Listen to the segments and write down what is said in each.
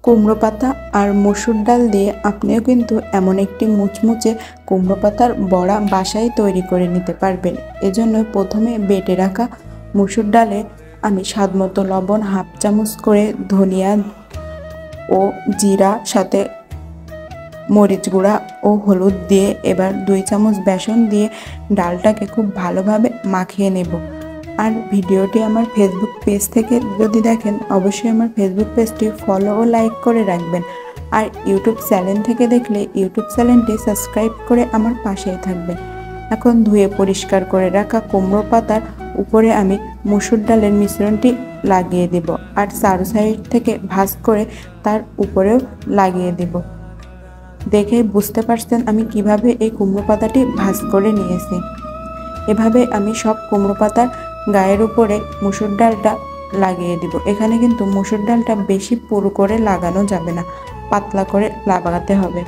কুমড়ো পাতা আর মসুর ডাল দিয়ে আপনিও কিন্তু এমন একটি মুচমুচে কুমড়ো পাতার বড়া বাসায় তৈরি করে নিতে পারবেন। এজন্য প্রথমে বেটে রাখা মসুর ডালে আমি স্বাদমতো লবণ, হাফ চামচ করে ধনিয়া ও জিরা, সাথে মরিচ গুঁড়া ও হলুদ দিয়ে এবার 2 চামচ বেসন দিয়ে ডালটাকে খুব ভালোভাবে মাখিয়ে নেব। আর ভিডিওটি আমার ফেসবুক পেজ থেকে যদি দেখেন অবশ্যই আমার ফেসবুক পেজটি ফলো ও লাইক করে রাখবেন। আর ইউটিউব চ্যানেল থেকে দেখলে ইউটিউব চ্যানেলটি সাবস্ক্রাইব করে আমার পাশেই থাকবেন। এখন ধুয়ে পরিষ্কার করে রাখা কুমড়ো পাতার উপরে আমি মসুর ডালের মিশ্রণটি লাগিয়ে দেব আর চারো সাইড থেকে ভাঁজ করে তার উপরেও লাগিয়ে দেব। দেখে বুঝতে পারছেন আমি কিভাবে এই কুমড়ো পাতাটি ভাঁজ করে নিয়েছি। এভাবে আমি সব কুমড়ো পাতার গায়ের উপরে মসুর ডালটা লাগিয়ে দিব। এখানে কিন্তু মসুর ডালটা বেশি পুরু করে লাগানো যাবে না, পাতলা করে লাগাতে হবে।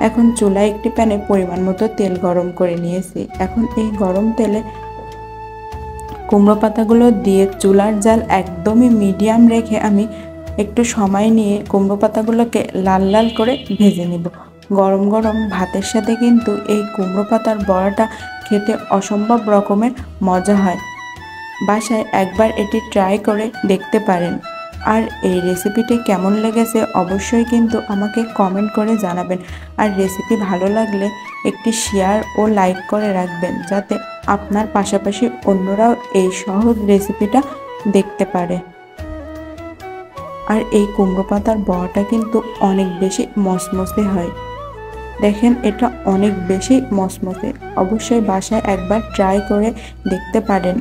এখন চুলায় একটি প্যানে পরিমাণ মতো তেল গরম করে নিয়েছি। এখন এই গরম তেলে কুমড়ো পাতাগুলো দিয়ে চুলার জাল একদমই মিডিয়াম রেখে আমি একটু সময় নিয়ে কুমড়ো পাতাগুলোকে লাল লাল করে ভেজে নিব। গরম গরম ভাতের সাথে কিন্তু এই কুমড়ো পাতার বড়াটা খেতে অসম্ভব রকমের মজা হয়। বাসায় একবার এটি ট্রাই করে দেখতে পারেন। আর এই রেসিপিটি কেমন লেগেছে অবশ্যই কিন্তু আমাকে কমেন্ট করে জানাবেন। আর রেসিপি ভালো লাগলে একটি শেয়ার ও লাইক করে রাখবেন, যাতে আপনার পাশাপাশি অন্যরাও এই সহজ রেসিপিটা দেখতে পারে। আর এই কুমড়ো পাতার বড়াটা কিন্তু অনেক বেশি মচমচে হয়। দেখেন এটা অনেক বেশি মচমচে। অবশ্যই বাসায় একবার ট্রাই করে দেখতে পারেন।